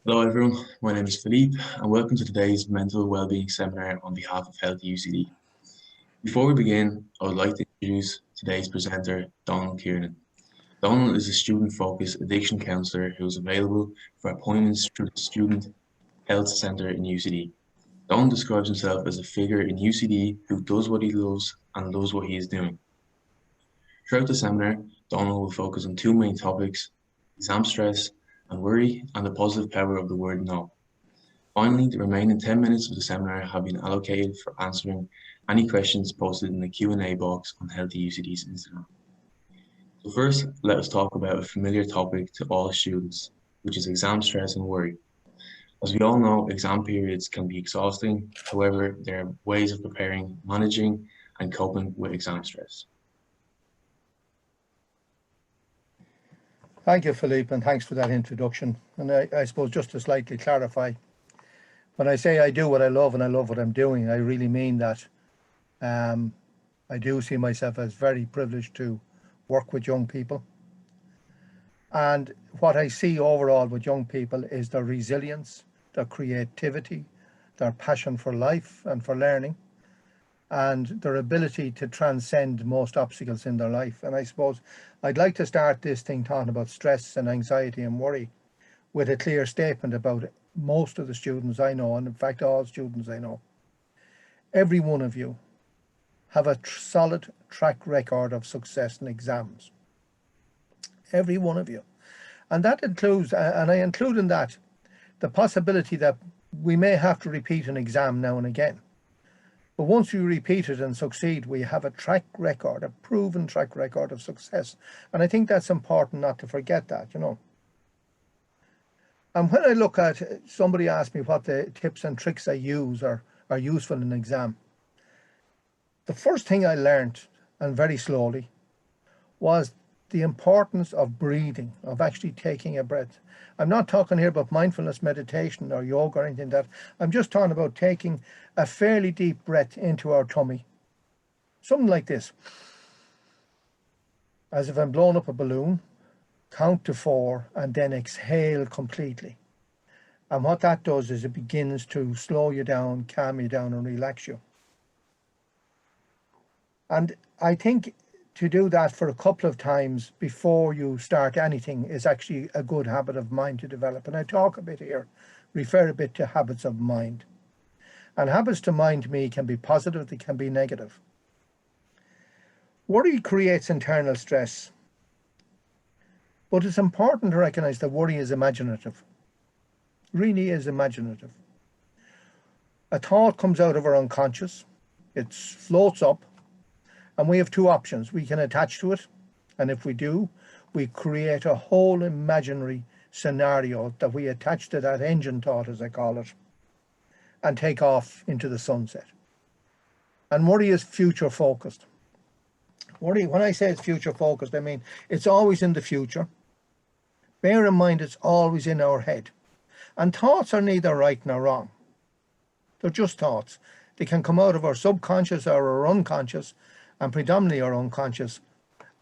Hello everyone, my name is Philippe and welcome to today's Mental Wellbeing Seminar on behalf of Healthy UCD. Before we begin, I would like to introduce today's presenter, Donal Kiernan. Donal is a student-focused addiction counsellor who is available for appointments through the Student Health Centre in UCD. Donal describes himself as a figure in UCD who does what he loves and loves what he is doing. Throughout the seminar, Donal will focus on two main topics: exam stress and worry, and the positive power of the word no. Finally, the remaining 10 minutes of the seminar have been allocated for answering any questions posted in the Q&A box on Healthy UCD's Instagram. So first, let us talk about a familiar topic to all students, which is exam stress and worry. As we all know, exam periods can be exhausting. However, there are ways of preparing, managing, and coping with exam stress. Thank you, Philippe, and thanks for that introduction. And I suppose just to slightly clarify, when I say I do what I love and I love what I'm doing, I really mean that. I do see myself as very privileged to work with young people. And what I see overall with young people is their resilience, their creativity, their passion for life and for learning, and their ability to transcend most obstacles in their life. And I suppose I'd like to start this thing talking about stress and anxiety and worry with a clear statement about most of the students I know, and in fact all students I know. Every one of you have a solid track record of success in exams. Every one of you. And that includes, and I include in that, the possibility that we may have to repeat an exam now and again. But once you repeat it and succeed, we have a track record, a proven track record of success. And I think that's important not to forget that, you know. And when I look at, somebody asked me what the tips and tricks I use are useful in an exam. The first thing I learned, and very slowly, was the importance of breathing, of actually taking a breath. I'm not talking here about mindfulness meditation or yoga or anything like that. I'm just talking about taking a fairly deep breath into our tummy. Something like this. As if I'm blowing up a balloon, count to 4 and then exhale completely. And what that does is it begins to slow you down, calm you down and relax you. And I think to do that for a couple of times before you start anything is actually a good habit of mind to develop. And I talk a bit here, refer a bit to habits of mind. And habits to mind to me can be positive, they can be negative. Worry creates internal stress. But it's important to recognize that worry is imaginative. Really is imaginative. A thought comes out of our unconscious, it floats up, and we have two options. We can attach to it, and if we do, we create a whole imaginary scenario that we attach to that engine thought, as I call it, and take off into the sunset. And worry is future focused. Worry, when I say it's future focused, I mean it's always in the future. Bear in mind it's always in our head. And thoughts are neither right nor wrong. They're just thoughts. They can come out of our subconscious or our unconscious, and predominantly our unconscious,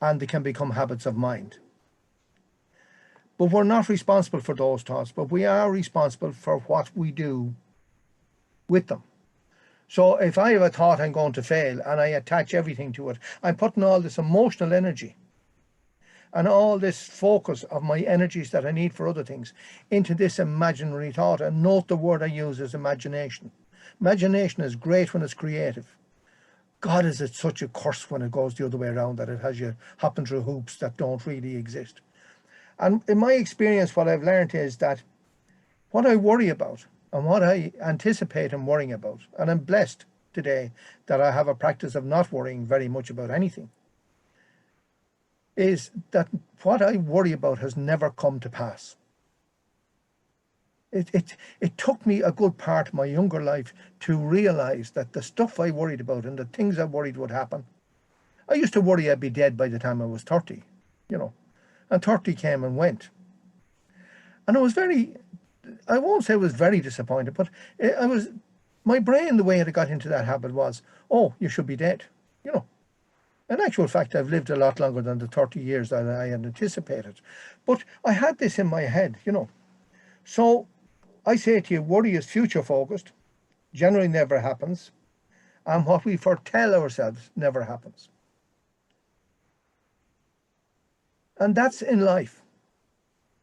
and they can become habits of mind. But we're not responsible for those thoughts, but we are responsible for what we do with them. So if I have a thought I'm going to fail and I attach everything to it, I'm putting all this emotional energy and all this focus of my energies that I need for other things into this imaginary thought. And note the word I use is imagination. Imagination is great when it's creative. God, is it such a curse when it goes the other way around, that it has you hopping through hoops that don't really exist. And in my experience, what I've learned is that what I worry about and what I anticipate and worrying about, and I'm blessed today that I have a practice of not worrying very much about anything, is that what I worry about has never come to pass. It took me a good part of my younger life to realize that the stuff I worried about and the things I worried would happen. I used to worry I'd be dead by the time I was 30, you know, and 30 came and went. And I was I won't say I was very disappointed, but my brain, the way it got into that habit was, oh, you should be dead, you know. In actual fact, I've lived a lot longer than the 30 years that I had anticipated. But I had this in my head, you know. So I say to you, worry is future focused, generally never happens, and what we foretell ourselves never happens. And that's in life.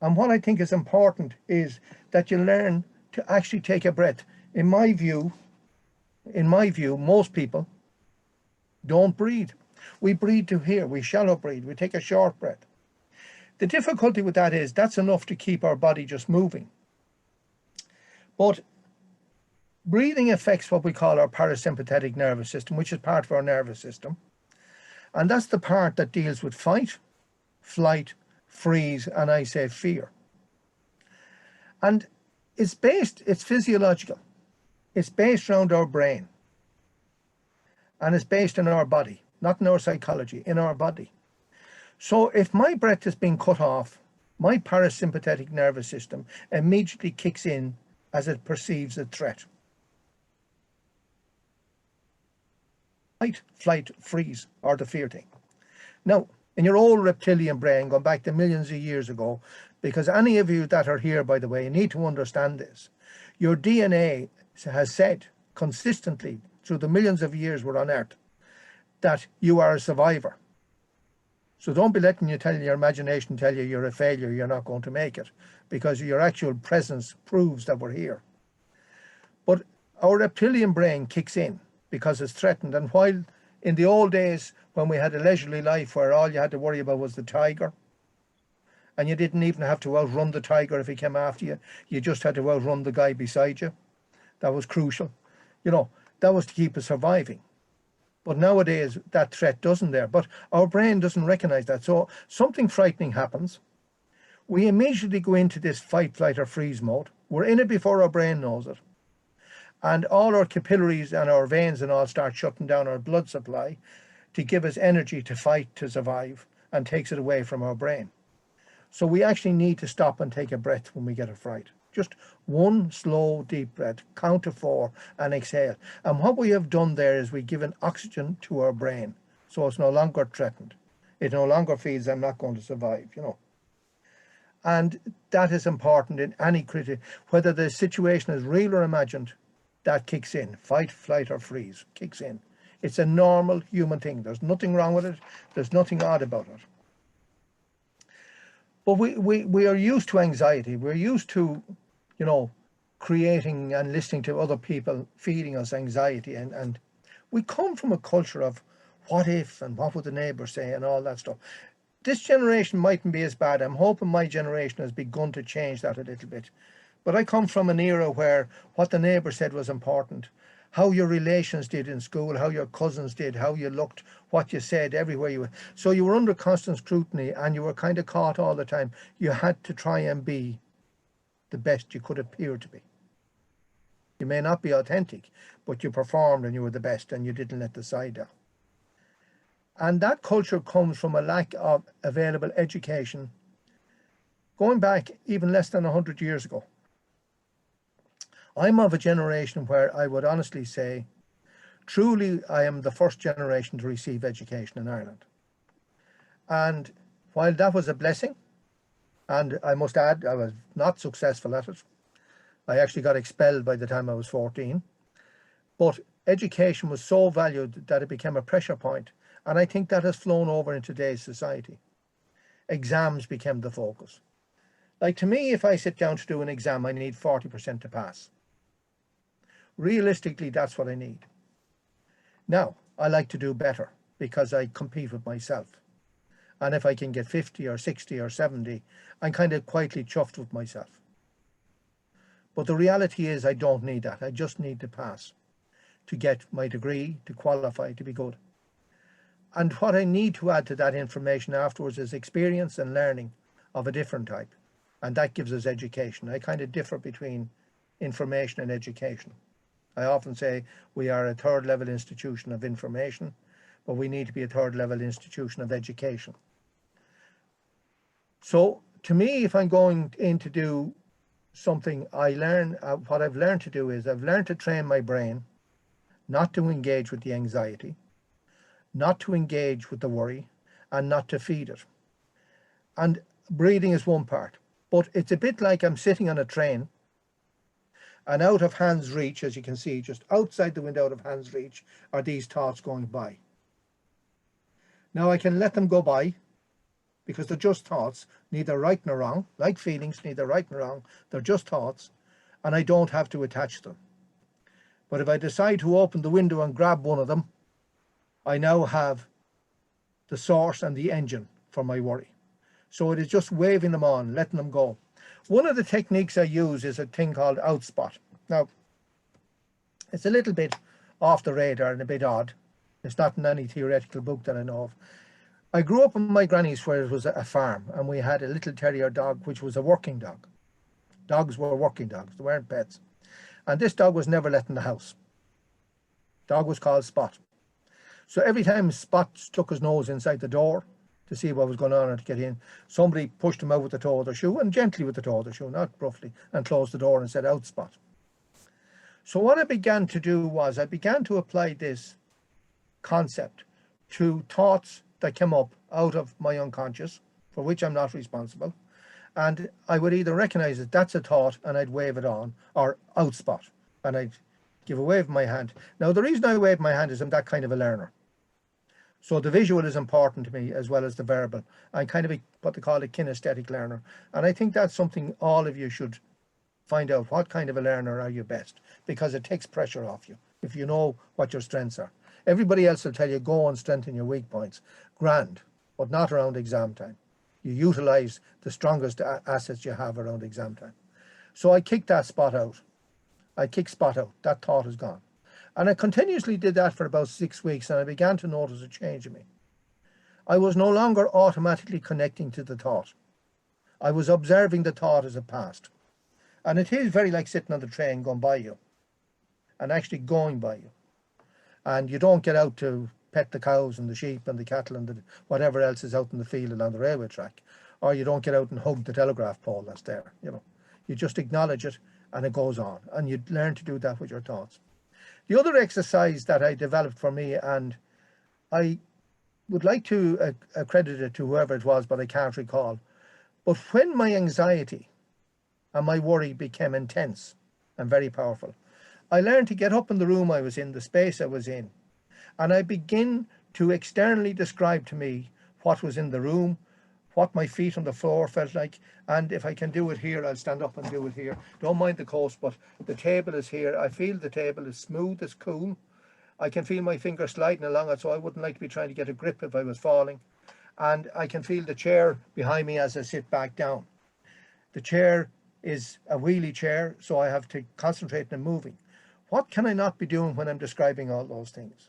And what I think is important is that you learn to actually take a breath. In my view, most people don't breathe. We breathe to here, we shallow breathe, we take a short breath. The difficulty with that is that's enough to keep our body just moving. But breathing affects what we call our parasympathetic nervous system, which is part of our nervous system. And that's the part that deals with fight, flight, freeze, and I say fear. And it's physiological. It's based around our brain. And it's based in our body, not in our psychology, in our body. So if my breath is being cut off, my parasympathetic nervous system immediately kicks in as it perceives a threat. Fight, flight, freeze, or the fear thing. Now, in your old reptilian brain, going back to millions of years ago, because any of you that are here, by the way, you need to understand this. Your DNA has said consistently through the millions of years we're on Earth that you are a survivor. So don't be letting your imagination tell you you're a failure, you're not going to make it, because your actual presence proves that we're here. But our reptilian brain kicks in because it's threatened. And while in the old days when we had a leisurely life where all you had to worry about was the tiger, and you didn't even have to outrun the tiger if he came after you, you just had to outrun the guy beside you. That was crucial. You know, that was to keep us surviving. But nowadays, that threat doesn't there. But our brain doesn't recognize that. So something frightening happens. We immediately go into this fight, flight, or freeze mode. We're in it before our brain knows it. And all our capillaries and our veins and all start shutting down our blood supply to give us energy to fight, to survive, and takes it away from our brain. So we actually need to stop and take a breath when we get a fright. Just one slow, deep breath, count to 4 and exhale. And what we have done there is we've given oxygen to our brain. So it's no longer threatened. It no longer feels I'm not going to survive, you know. And that is important in any critic, whether the situation is real or imagined, that kicks in. Fight, flight, or freeze kicks in. It's a normal human thing. There's nothing wrong with it. There's nothing odd about it. But we are used to anxiety. We're used to, you know, creating and listening to other people feeding us anxiety. And we come from a culture of what if and what would the neighbour say and all that stuff. This generation mightn't be as bad. I'm hoping my generation has begun to change that a little bit. But I come from an era where what the neighbour said was important. How your relations did in school, how your cousins did, how you looked, what you said, everywhere you were. So you were under constant scrutiny and you were kind of caught all the time. You had to try and be the best you could appear to be. You may not be authentic, but you performed and you were the best and you didn't let the side down. And that culture comes from a lack of available education going back even less than 100 years ago. I'm of a generation where I would honestly say, truly, I am the first generation to receive education in Ireland. And while that was a blessing, and I must add, I was not successful at it. I actually got expelled by the time I was 14. But education was so valued that it became a pressure point. And I think that has flown over in today's society. Exams became the focus. Like to me, if I sit down to do an exam, I need 40% to pass. Realistically, that's what I need. Now, I like to do better because I compete with myself. And if I can get 50 or 60 or 70, I'm kind of quietly chuffed with myself. But the reality is I don't need that. I just need to pass to get my degree, to qualify, to be good. And what I need to add to that information afterwards is experience and learning of a different type. And that gives us education. I kind of differ between information and education. I often say we are a third level institution of information, but we need to be a third level institution of education. So to me, if I'm going in to do something, I learn, what I've learned to do is I've learned to train my brain not to engage with the anxiety, not to engage with the worry, and not to feed it. And breathing is one part, but it's a bit like I'm sitting on a train And out of hand's reach, as you can see, just outside the window, out of hand's reach, are these thoughts going by. Now I can let them go by, because they're just thoughts, neither right nor wrong, like feelings, neither right nor wrong. They're just thoughts, and I don't have to attach them. But if I decide to open the window and grab one of them, I now have the source and the engine for my worry. So it is just waving them on, letting them go. One of the techniques I use is a thing called outspot. Now, it's a little bit off the radar and a bit odd. It's not in any theoretical book that I know of. I grew up in my granny's where it was a farm, and we had a little terrier dog, which was a working dog. Dogs were working dogs, they weren't pets. And this dog was never let in the house. Dog was called Spot. So every time Spot stuck his nose inside the door to see what was going on or to get in, somebody pushed him out with the toe of their shoe, and gently with the toe of their shoe, not roughly, and closed the door and said, "Out, Spot." So what I began to do was I began to apply this concept to thoughts that came up out of my unconscious, for which I'm not responsible. And I would either recognize that that's a thought and I'd wave it on, or outspot, and I'd give a wave of my hand. Now, the reason I wave my hand is I'm that kind of a learner. So the visual is important to me as well as the verbal. I'm kind of what they call a kinesthetic learner. And I think that's something all of you should find out. What kind of a learner are you best? Because it takes pressure off you if you know what your strengths are. Everybody else will tell you, go and strengthen your weak points. Grand, but not around exam time. You utilize the strongest assets you have around exam time. So I kicked that spot out. I kicked Spot out. That thought is gone. And I continuously did that for about 6 weeks, and I began to notice a change in me. I was no longer automatically connecting to the thought. I was observing the thought as it passed. And it is very like sitting on the train going by you, and actually going by you. And you don't get out to pet the cows and the sheep and the cattle and whatever else is out in the field along the railway track. Or you don't get out and hug the telegraph pole that's there. You just acknowledge it and it goes on. And you learn to do that with your thoughts. The other exercise that I developed for me, and I would like to accredit it to whoever it was, but I can't recall. But when my anxiety and my worry became intense and very powerful, I learned to get up in the room I was in, the space I was in, and I begin to externally describe to me what was in the room, what my feet on the floor felt like, and if I can do it here, I'll stand up and do it here. Don't mind the coast, but the table is here. I feel the table is smooth, it's cool. I can feel my finger sliding along it, so I wouldn't like to be trying to get a grip if I was falling. And I can feel the chair behind me as I sit back down. The chair is a wheelie chair, so I have to concentrate on moving. What can I not be doing when I'm describing all those things?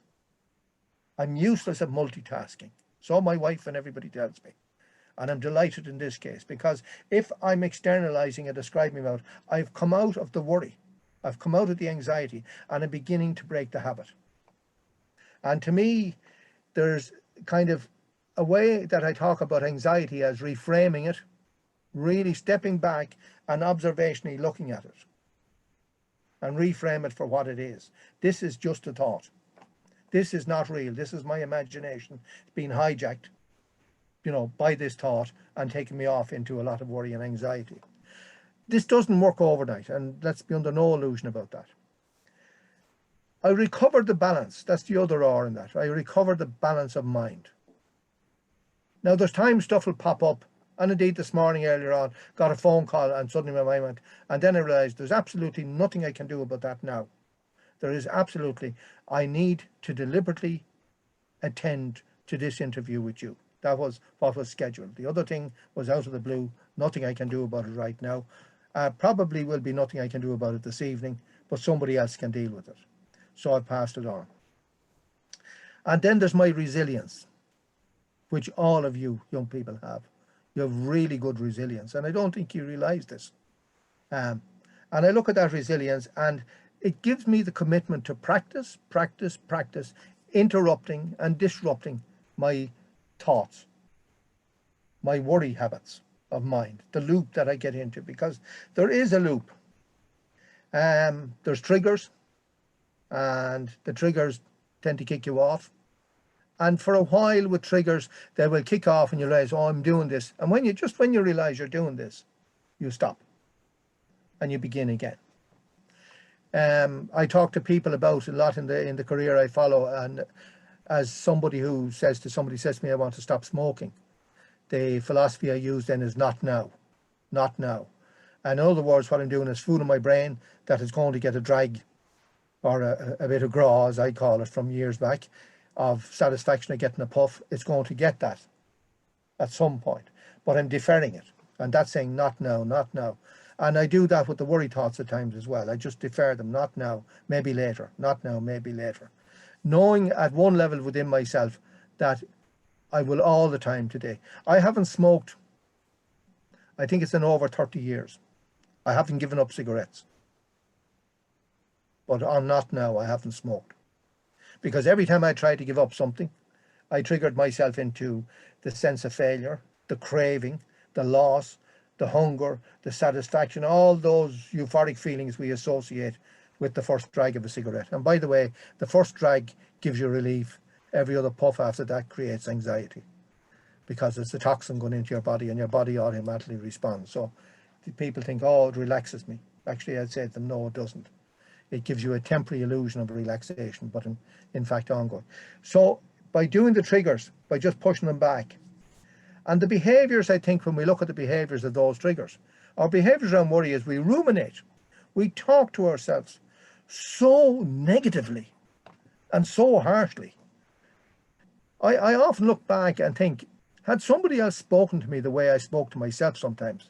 I'm useless at multitasking. So my wife and everybody tells me. And I'm delighted in this case, because if I'm externalizing and describing about, I've come out of the worry, I've come out of the anxiety, and I'm beginning to break the habit. And to me, there's kind of a way that I talk about anxiety as reframing it, really stepping back and observationally looking at it and reframe it for what it is. This is just a thought. This is not real. This is my imagination being hijacked, by this thought and taking me off into a lot of worry and anxiety. This doesn't work overnight, and let's be under no illusion about that. I recovered the balance. That's the other R in that. I recovered the balance of mind. Now, there's times stuff will pop up, and indeed this morning earlier on, got a phone call and suddenly my mind went, and then I realized there's absolutely nothing I can do about that now. There is absolutely, I need to deliberately attend to this interview with you. That was what was scheduled. The other thing was out of the blue, nothing I can do about it right now. Probably will be nothing I can do about it this evening, but somebody else can deal with it. So I passed it on. And then there's my resilience, which all of you young people have. You have really good resilience, and I don't think you realize this. And I look at that resilience, and it gives me the commitment to practice, interrupting and disrupting my thoughts, my worry habits of mind, the loop that I get into, because there is a loop. There's triggers, and the triggers tend to kick you off. And for a while with triggers, they will kick off and you realize, oh, I'm doing this. And when you realize you're doing this, you stop and you begin again. I talk to people about a lot in the career I follow, and as somebody who says to me, I want to stop smoking, the philosophy I use then is not now, not now. And in other words, what I'm doing is fooling my brain that it's going to get a drag or a bit of graw, as I call it, from years back, of satisfaction of getting a puff. It's going to get that at some point, but I'm deferring it. And that's saying not now, not now. And I do that with the worry thoughts at times as well. I just defer them, not now, maybe later, not now, maybe later. Knowing at one level within myself that I will all the time today. I haven't smoked, I think it's in over 30 years. I haven't given up cigarettes. But on not now, I haven't smoked. Because every time I tried to give up something, I triggered myself into the sense of failure, the craving, the loss, the hunger, the satisfaction, all those euphoric feelings we associate with the first drag of a cigarette. And by the way, the first drag gives you relief. Every other puff after that creates anxiety because it's the toxin going into your body and your body automatically responds. So people think, oh, it relaxes me. Actually, I'd say to them, no, it doesn't. It gives you a temporary illusion of relaxation, but in fact ongoing. So by doing the triggers, by just pushing them back, and the behaviours, I think when we look at the behaviours of those triggers, our behaviours around worry is we ruminate, we talk to ourselves so negatively and so harshly. I often look back and think, had somebody else spoken to me the way I spoke to myself sometimes,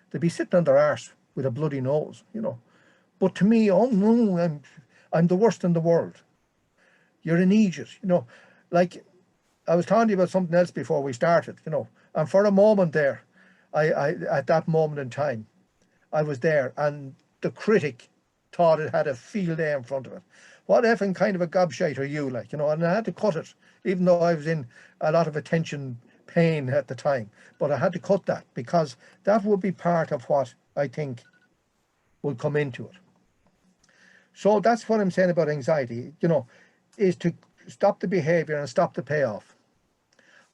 they'd be sitting on their arse with a bloody nose, you know. But to me, oh no, I'm the worst in the world. You're an idiot, you know. Like, I was telling you about something else before we started, you know. And for a moment there, I at that moment in time, I was there, and the critic thought it had a field day in front of it. What effing kind of a gobshite are you, like, you know? And I had to cut it, even though I was in a lot of attention pain at the time. But I had to cut that because that would be part of what I think would come into it. So that's what I'm saying about anxiety, you know, is to stop the behavior and stop the payoff.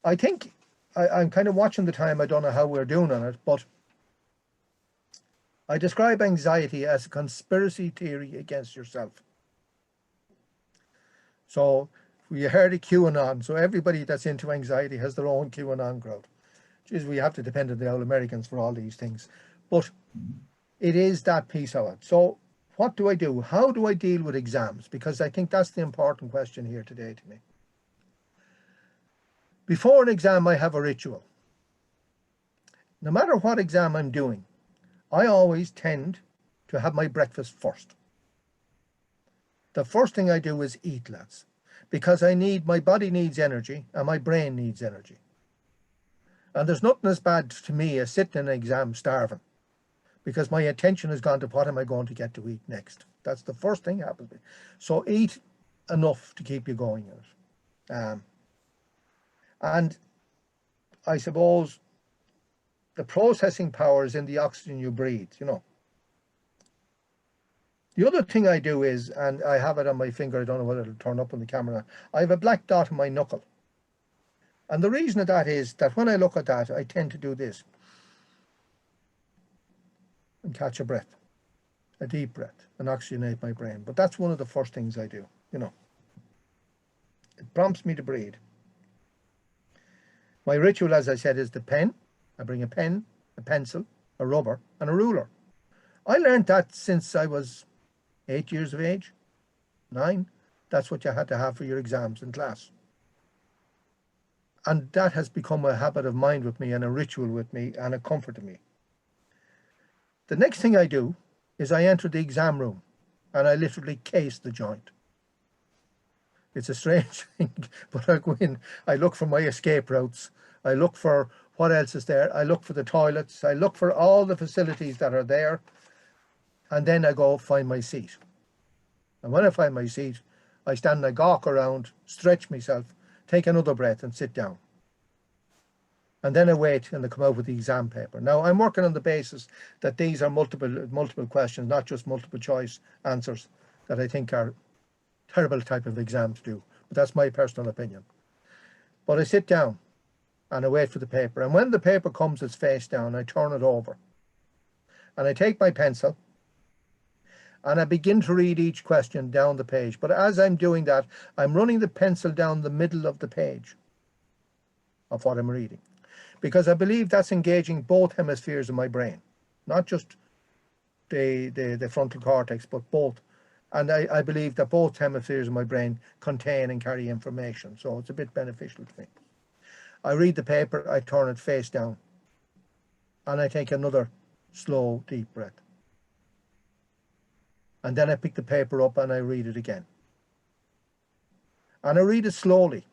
I think I'm kind of watching the time. I don't know how we're doing on it, but I describe anxiety as a conspiracy theory against yourself. So we heard of QAnon, so everybody that's into anxiety has their own QAnon crowd. Geez, we have to depend on the old Americans for all these things. But it is that piece of it. So what do I do? How do I deal with exams? Because I think that's the important question here today to me. Before an exam, I have a ritual. No matter what exam I'm doing, I always tend to have my breakfast first. The first thing I do is eat, lads, because my body needs energy and my brain needs energy. And there's nothing as bad to me as sitting in an exam starving, because my attention has gone to what am I going to get to eat next. That's the first thing that happens. So eat enough to keep you going in it. And I suppose the processing power is in the oxygen you breathe, you know. The other thing I do is, and I have it on my finger, I don't know whether it'll turn up on the camera, I have a black dot on my knuckle. And the reason of that is that when I look at that, I tend to do this and catch a breath, a deep breath, and oxygenate my brain. But that's one of the first things I do, you know. It prompts me to breathe. My ritual, as I said, is the pen. I bring a pen, a pencil, a rubber, and a ruler. I learned that since I was 8 years of age, 9. That's what you had to have for your exams in class. And that has become a habit of mind with me and a ritual with me and a comfort to me. The next thing I do is I enter the exam room and I literally case the joint. It's a strange thing, but I go in, I look for my escape routes, I look for what else is there, I look for the toilets, I look for all the facilities that are there, and then I go find my seat. And when I find my seat, I stand and I gawk around, stretch myself, take another breath and sit down. And then I wait and I come out with the exam paper. Now I'm working on the basis that these are multiple questions, not just multiple choice answers that I think are terrible type of exam to do. But that's my personal opinion. But I sit down and I wait for the paper. And when the paper comes its face down, I turn it over. And I take my pencil and I begin to read each question down the page. But as I'm doing that, I'm running the pencil down the middle of the page of what I'm reading, because I believe that's engaging both hemispheres of my brain, not just the frontal cortex, but both. And I believe that both hemispheres of my brain contain and carry information, so it's a bit beneficial to me. I read the paper, I turn it face down, and I take another slow, deep breath. And then I pick the paper up and I read it again. And I read it slowly.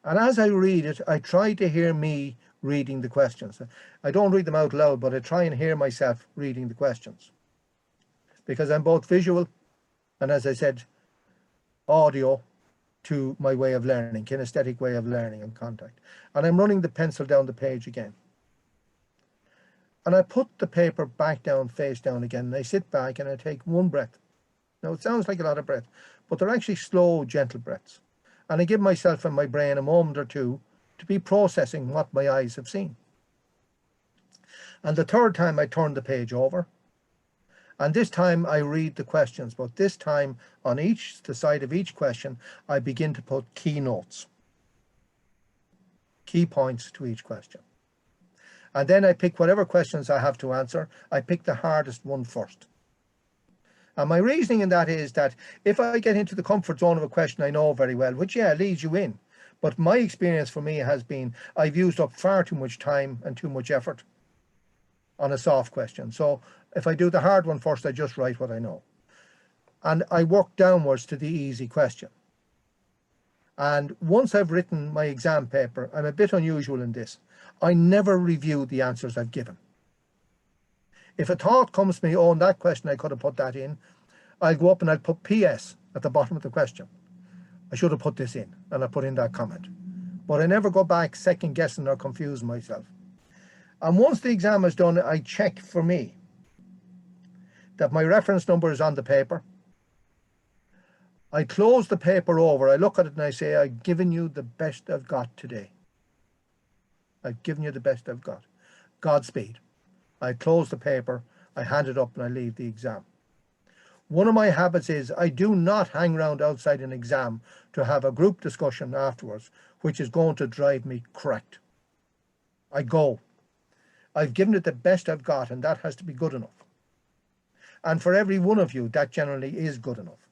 And as I read it, I try to hear me reading the questions. I don't read them out loud, but I try and hear myself reading the questions, because I'm both visual and, as I said, audio to my way of learning, kinesthetic way of learning and contact. And I'm running the pencil down the page again. And I put the paper back down, face down again, and I sit back and I take one breath. Now, it sounds like a lot of breath, but they're actually slow, gentle breaths. And I give myself and my brain a moment or two to be processing what my eyes have seen. And the third time I turn the page over, and this time I read the questions, but this time on the side of each question, I begin to put key notes, key points to each question. And then I pick whatever questions I have to answer. I pick the hardest one first. And my reasoning in that is that if I get into the comfort zone of a question I know very well, which, yeah, leads you in, but my experience for me has been I've used up far too much time and too much effort on a soft question. So if I do the hard one first, I just write what I know. And I work downwards to the easy question. And once I've written my exam paper, I'm a bit unusual in this. I never review the answers I've given. If a thought comes to me, oh, in that question I could have put that in, I'll go up and I'll put PS at the bottom of the question. I should have put this in, and I put in that comment. But I never go back second guessing or confusing myself. And once the exam is done, I check for me that my reference number is on the paper. I close the paper over, I look at it and I say, I've given you the best I've got today. I've given you the best I've got. Godspeed. I close the paper, I hand it up and I leave the exam. One of my habits is I do not hang around outside an exam to have a group discussion afterwards, which is going to drive me cracked. I go. I've given it the best I've got, and that has to be good enough. And for every one of you, that generally is good enough.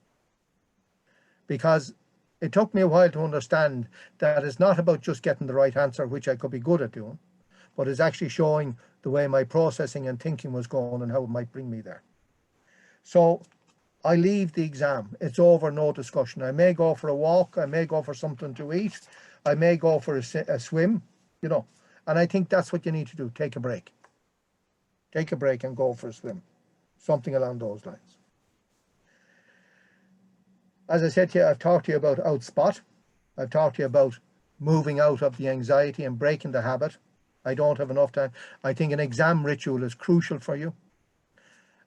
Because it took me a while to understand that it's not about just getting the right answer, which I could be good at doing, but it's actually showing the way my processing and thinking was going and how it might bring me there. So I leave the exam. It's over, no discussion. I may go for a walk. I may go for something to eat. I may go for a swim, you know. And I think that's what you need to do. Take a break. Take a break and go for a swim. Something along those lines. As I said to you, I've talked to you about outspot. I've talked to you about moving out of the anxiety and breaking the habit. I don't have enough time. I think an exam ritual is crucial for you.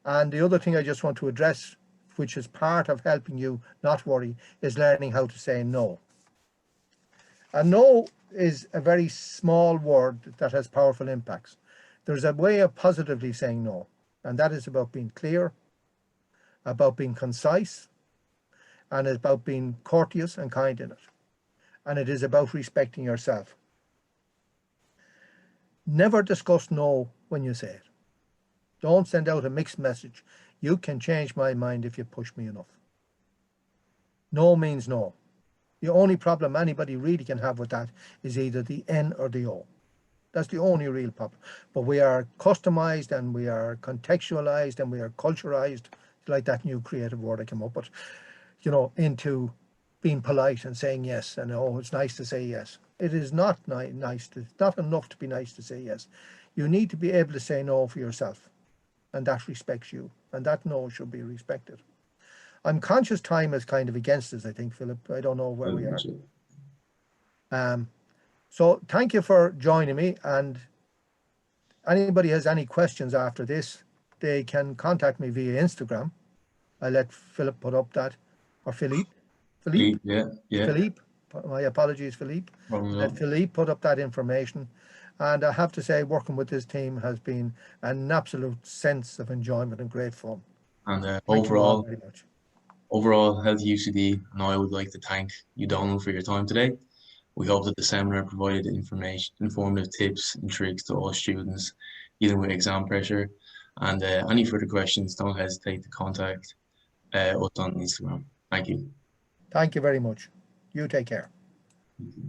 And the other thing I just want to address, which is part of helping you not worry, is learning how to say no. And no is a very small word that has powerful impacts. There's a way of positively saying no, and that is about being clear, about being concise, and it's about being courteous and kind in it. And it is about respecting yourself. Never discuss no when you say it. Don't send out a mixed message. You can change my mind if you push me enough. No means no. The only problem anybody really can have with that is either the N or the O. That's the only real problem. But we are customized and we are contextualized and we are culturalized, like that new creative word I came up with, you know, into being polite and saying yes. And oh, it's nice to say yes. It is not nice. It's not enough to be nice to say yes. You need to be able to say no for yourself. And that respects you. And that no should be respected. I'm conscious time is kind of against us, I think, Philip. I don't know where we are. So thank you for joining me. And anybody has any questions after this, they can contact me via Instagram. I let Philip put up that, or Philippe. Philippe, yeah. Philippe, my apologies, Philippe. Let Philippe put up that information. And I have to say, working with this team has been an absolute sense of enjoyment and great fun. And Thank you all very much. overall, Healthy UCD, and I would like to thank you, Donald, for your time today. We hope that the seminar provided informative tips and tricks to all students dealing with exam pressure. And any further questions, don't hesitate to contact us on Instagram. Thank you. Thank you very much. You take care. Thank you.